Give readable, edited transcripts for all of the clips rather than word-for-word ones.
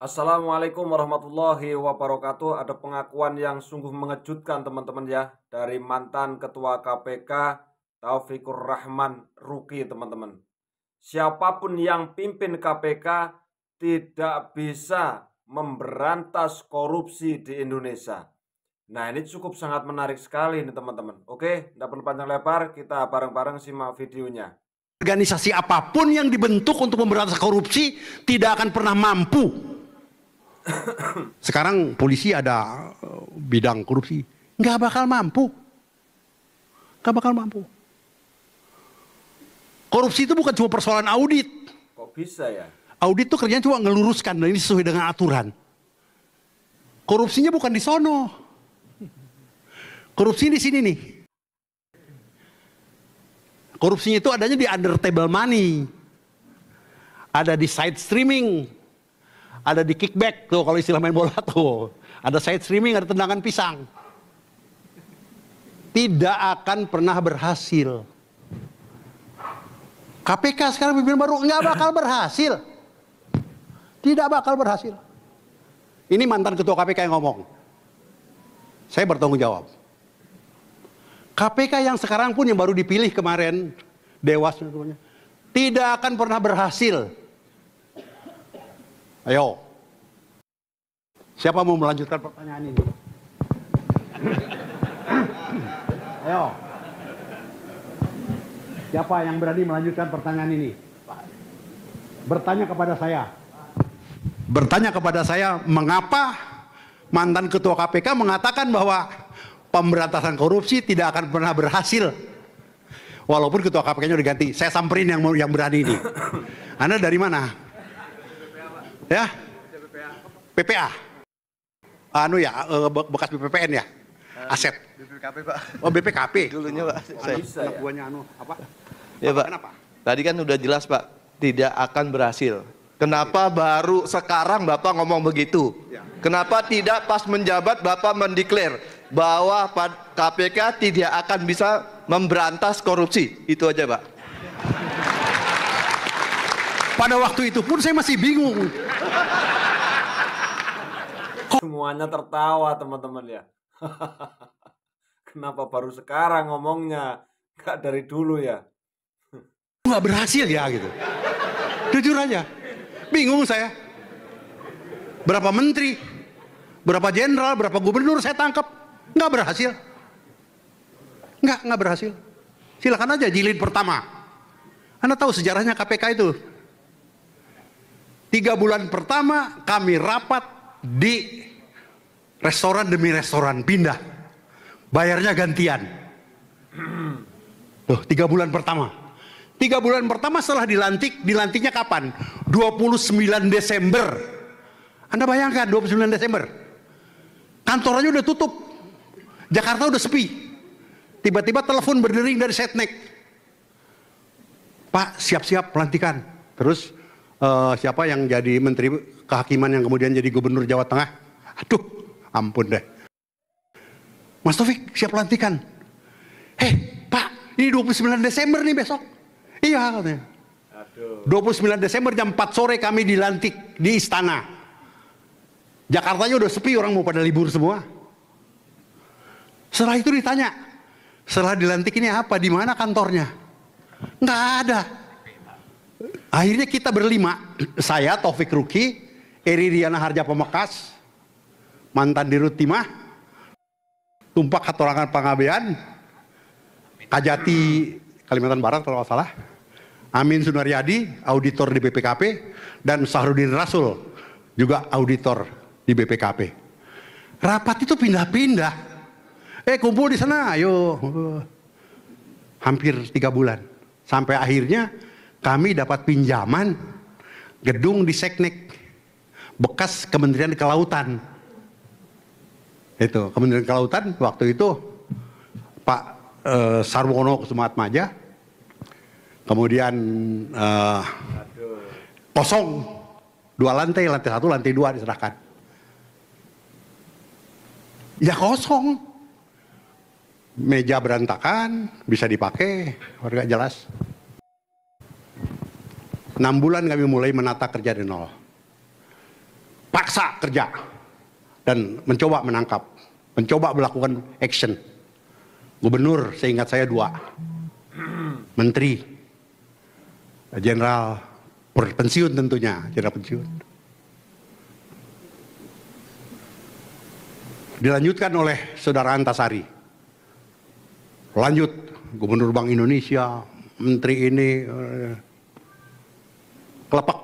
Assalamualaikum warahmatullahi wabarakatuh. Ada pengakuan yang sungguh mengejutkan teman-teman ya dari mantan Ketua KPK Taufikur Rahman Ruki teman-teman. Siapapun yang pimpin KPK tidak bisa memberantas korupsi di Indonesia. Nah ini cukup sangat menarik sekali nih teman-teman. Oke, tidak perlu panjang lebar, kita bareng-bareng simak videonya. Organisasi apapun yang dibentuk untuk memberantas korupsi tidak akan pernah mampu. Sekarang polisi ada bidang korupsi, nggak bakal mampu. Nggak bakal mampu. Korupsi itu bukan cuma persoalan audit. Kok bisa ya? Audit itu kerjanya cuma ngeluruskan, dan ini sesuai dengan aturan. Korupsinya bukan di sono. Korupsi di sini nih. Korupsinya itu adanya di under table money. Ada di side streaming. Ada di kickback tuh kalau istilah main bola tuh. Ada side streaming, ada tendangan pisang. Tidak akan pernah berhasil. KPK sekarang pimpinan baru nggak bakal berhasil. Tidak bakal berhasil. Ini mantan ketua KPK yang ngomong. Saya bertanggung jawab. KPK yang sekarang pun yang baru dipilih kemarin, Dewas, tidak akan pernah berhasil. Ayo, siapa mau melanjutkan pertanyaan ini? Ayo, siapa yang berani melanjutkan pertanyaan ini? Bertanya kepada saya. Bertanya kepada saya, mengapa mantan ketua KPK mengatakan bahwa pemberantasan korupsi tidak akan pernah berhasil. Walaupun ketua KPK-nya udah ganti. Saya samperin yang berani ini. Anda dari mana? Ya? PPA. Anu ya, bekas BPPN ya? Aset. BPKP Pak. Oh BPKP. Dulunya Pak. Anak buahnya anu apa? Ya Pak. Kenapa? Tadi kan udah jelas Pak, tidak akan berhasil. Kenapa baru sekarang Bapak ngomong begitu? Kenapa tidak pas menjabat Bapak mendeklar bahwa KPK tidak akan bisa memberantas korupsi? Itu aja Pak. Pada waktu itu pun saya masih bingung. Semuanya tertawa teman-teman ya. Kenapa baru sekarang ngomongnya? Gak dari dulu ya. Nggak berhasil ya gitu. Jujur aja. Bingung saya. Berapa menteri, berapa jenderal, berapa gubernur saya tangkap. Nggak berhasil. Nggak berhasil. Silakan aja jilid pertama. Anda tahu sejarahnya KPK itu. 3 bulan pertama kami rapat di restoran demi restoran, pindah. Bayarnya gantian. Tuh, 3 bulan pertama. 3 bulan pertama setelah dilantiknya kapan? 29 Desember. Anda bayangkan 29 Desember. Kantornya udah tutup. Jakarta udah sepi. Tiba-tiba telepon berdering dari Setnek. Pak, siap-siap pelantikan. Terus siapa yang jadi menteri kehakiman yang kemudian jadi gubernur Jawa Tengah? Aduh, ampun deh. Mas Taufik, siap pelantikan. Pak, ini 29 Desember nih besok. Iya katanya. 29 Desember jam 4 sore kami dilantik di istana. Jakartanya udah sepi, orang mau pada libur semua. Setelah itu ditanya, setelah dilantik ini apa? Di mana kantornya? Nggak ada. Akhirnya kita berlima, saya Taufik Ruki, Eri Riana Harja Pemekas, mantan Dirut Timah, Tumpak Hatorangan Pangabean, Kajati Kalimantan Barat kalau nggak salah, Amin Sunaryadi, auditor di BPKP, dan Sahrudin Rasul, juga auditor di BPKP. Rapat itu pindah-pindah. Kumpul di sana, ayo. Hampir 3 bulan. Sampai akhirnya kami dapat pinjaman gedung di Seknek, bekas Kementerian Kelautan. Itu Kementerian Kelautan waktu itu Pak Sarwono Kusumaatmaja. Kemudian kosong 2 lantai, lantai 1, lantai 2 diserahkan. Ya kosong, meja berantakan, bisa dipakai, warga jelas. 6 bulan kami mulai menata kerja dari nol. paksa kerja dan mencoba menangkap, mencoba melakukan action. Gubernur seingat saya 2, menteri, jenderal pensiun tentunya, jenderal pensiun. Dilanjutkan oleh Saudara Antasari. Lanjut, Gubernur Bank Indonesia, menteri ini, kelepek.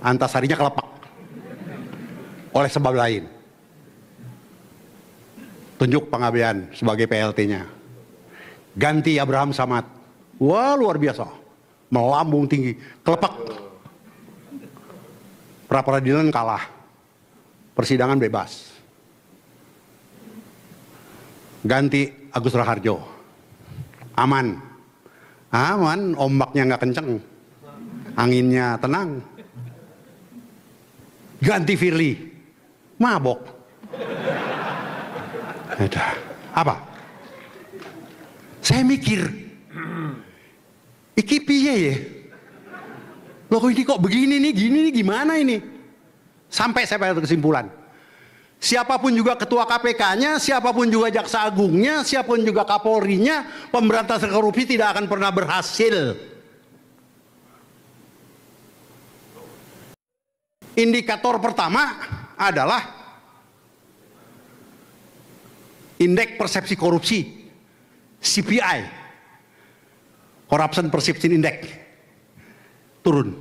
Antasarinya kelepek. Oleh sebab lain. Tunjuk pengabdian sebagai PLT-nya. Ganti Abraham Samad. Wah, luar biasa. Melambung tinggi, kelepek. Pra-peradilan kalah. Persidangan bebas. Ganti Agus Raharjo. Aman. Aman, ombaknya nggak kenceng. Anginnya tenang. Ganti Firly. Mabok. Apa? Saya mikir, iki piye ya? Loh ini kok begini nih, gini nih, gimana ini? Sampai saya pada kesimpulan. Siapapun juga ketua KPK-nya, siapapun juga jaksa agungnya, siapapun juga Kapolri-nya, pemberantasan korupsi tidak akan pernah berhasil. Indikator pertama adalah indeks persepsi korupsi, CPI, Corruption Perception Index, turun.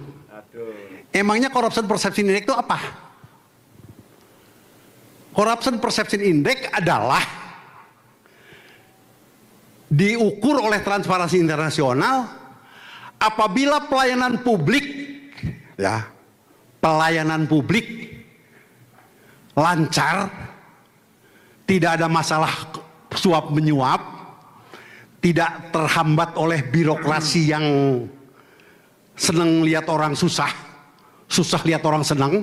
Emangnya Corruption Perception Index itu apa? Corruption Perception Index adalah diukur oleh Transparansi Internasional apabila pelayanan publik, ya, pelayanan publik lancar, tidak ada masalah suap menyuap, tidak terhambat oleh birokrasi yang senang lihat orang susah, susah lihat orang senang,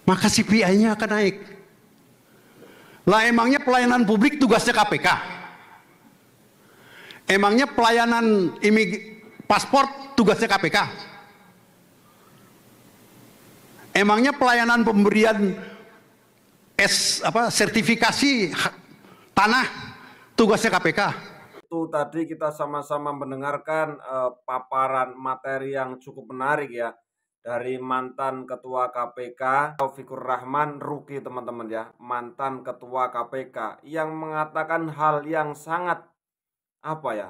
maka CPI-nya akan naik. Lah emangnya pelayanan publik tugasnya KPK? Emangnya pelayanan paspor tugasnya KPK? Emangnya pelayanan pemberian sertifikasi tanah tugasnya KPK? Itu tadi kita sama-sama mendengarkan paparan materi yang cukup menarik ya dari mantan Ketua KPK Taufikur Rahman Ruki, teman-teman ya, mantan Ketua KPK yang mengatakan hal yang sangat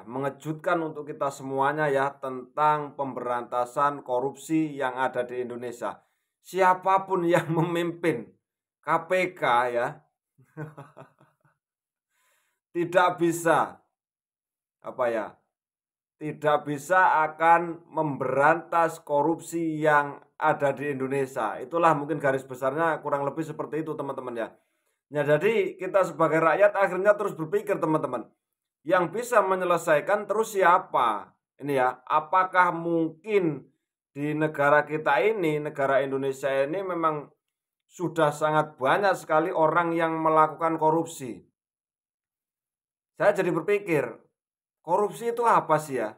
mengejutkan untuk kita semuanya ya, tentang pemberantasan korupsi yang ada di Indonesia. Siapapun yang memimpin KPK ya tidak bisa tidak bisa akan memberantas korupsi yang ada di Indonesia. Itulah mungkin garis besarnya, kurang lebih seperti itu teman-teman ya. Nah, jadi kita sebagai rakyat akhirnya terus berpikir teman-teman, yang bisa menyelesaikan terus siapa? Ini ya, apakah mungkin di negara kita ini, negara Indonesia ini memang sudah sangat banyak sekali orang yang melakukan korupsi. Saya jadi berpikir, korupsi itu apa sih ya?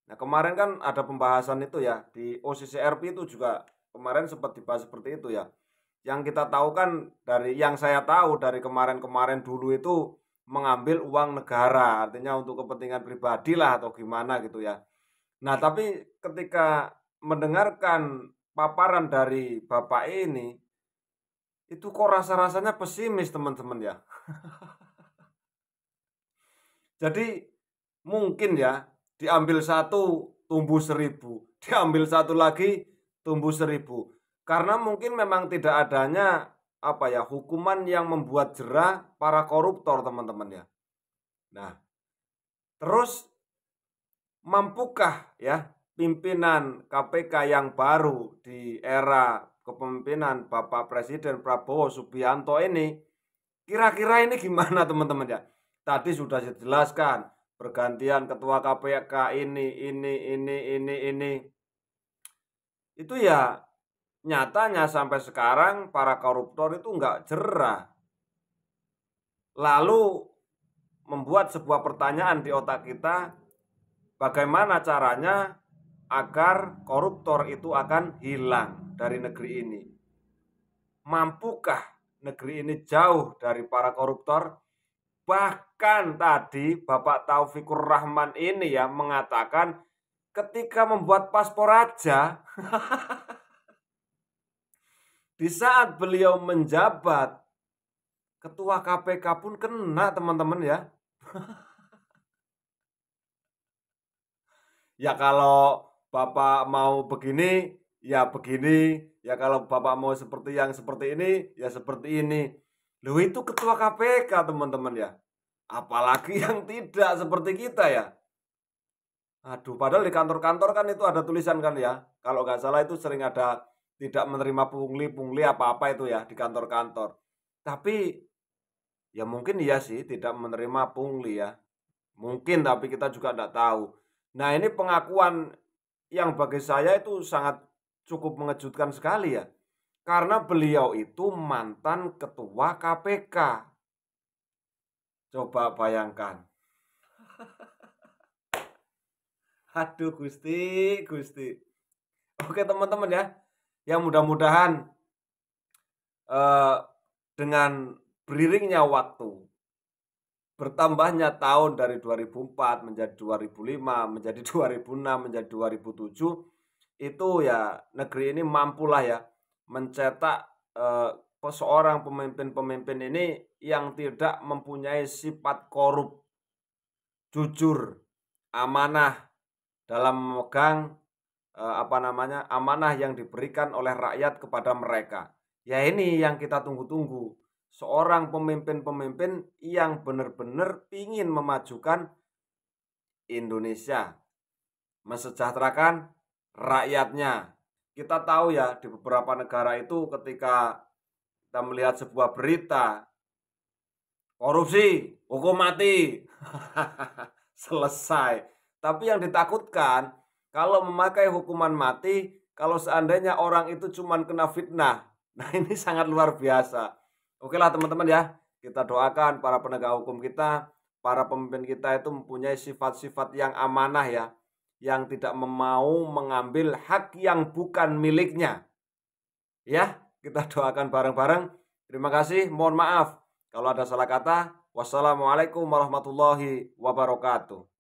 Nah, kemarin kan ada pembahasan itu ya, di OCCRP itu juga kemarin sempat dibahas seperti itu ya. Yang kita tahu kan, yang saya tahu dari kemarin-kemarin dulu itu mengambil uang negara, artinya untuk kepentingan pribadi lah atau gimana gitu ya. Nah, tapi ketika mendengarkan paparan dari Bapak ini, itu kok rasa-rasanya pesimis teman-teman ya. Jadi mungkin ya, diambil satu tumbuh 1000, diambil satu lagi tumbuh 1000. Karena mungkin memang tidak adanya hukuman yang membuat jera para koruptor teman-teman ya. Nah, terus mampukah ya pimpinan KPK yang baru di era kepemimpinan Bapak Presiden Prabowo Subianto ini, kira-kira ini gimana teman-teman ya? Tadi sudah dijelaskan, pergantian ketua KPK ini. Itu ya nyatanya sampai sekarang para koruptor itu enggak jera. Lalu membuat sebuah pertanyaan di otak kita, bagaimana caranya agar koruptor itu akan hilang dari negeri ini. Mampukah negeri ini jauh dari para koruptor? Bahkan tadi Bapak Taufikur Rahman ini ya mengatakan ketika membuat paspor aja di saat beliau menjabat ketua KPK pun kena, teman-teman ya. Ya kalau Bapak mau begini, ya begini. Ya kalau Bapak mau seperti yang seperti ini, ya seperti ini. Loh, itu ketua KPK, teman-teman ya. Apalagi yang tidak seperti kita ya. Aduh, padahal di kantor-kantor kan itu ada tulisan kan ya. Kalau nggak salah itu sering ada tidak menerima pungli apa-apa itu ya di kantor-kantor. Tapi ya mungkin iya sih tidak menerima pungli ya. Mungkin, tapi kita juga nggak tahu. Nah, ini pengakuan yang bagi saya itu sangat cukup mengejutkan sekali ya. Karena beliau itu mantan ketua KPK. Coba bayangkan. Aduh, Gusti, Gusti. Oke, teman-teman ya. Yang mudah-mudahan dengan beriringnya waktu, bertambahnya tahun dari 2004 menjadi 2005, menjadi 2006, menjadi 2007, itu ya negeri ini mampulah ya mencetak seorang pemimpin-pemimpin ini yang tidak mempunyai sifat korup, jujur, amanah dalam memegang amanah yang diberikan oleh rakyat kepada mereka. Ya ini yang kita tunggu-tunggu. Seorang pemimpin-pemimpin yang benar-benar ingin memajukan Indonesia, mensejahterakan rakyatnya. Kita tahu ya di beberapa negara itu ketika kita melihat sebuah berita korupsi, hukum mati, selesai. Tapi yang ditakutkan kalau memakai hukuman mati, kalau seandainya orang itu cuma kena fitnah, nah ini sangat luar biasa. Oke lah teman-teman ya, kita doakan para penegak hukum kita, para pemimpin kita itu mempunyai sifat-sifat yang amanah ya, yang tidak mau mengambil hak yang bukan miliknya. Ya, kita doakan bareng-bareng. Terima kasih, mohon maaf kalau ada salah kata. Wassalamualaikum warahmatullahi wabarakatuh.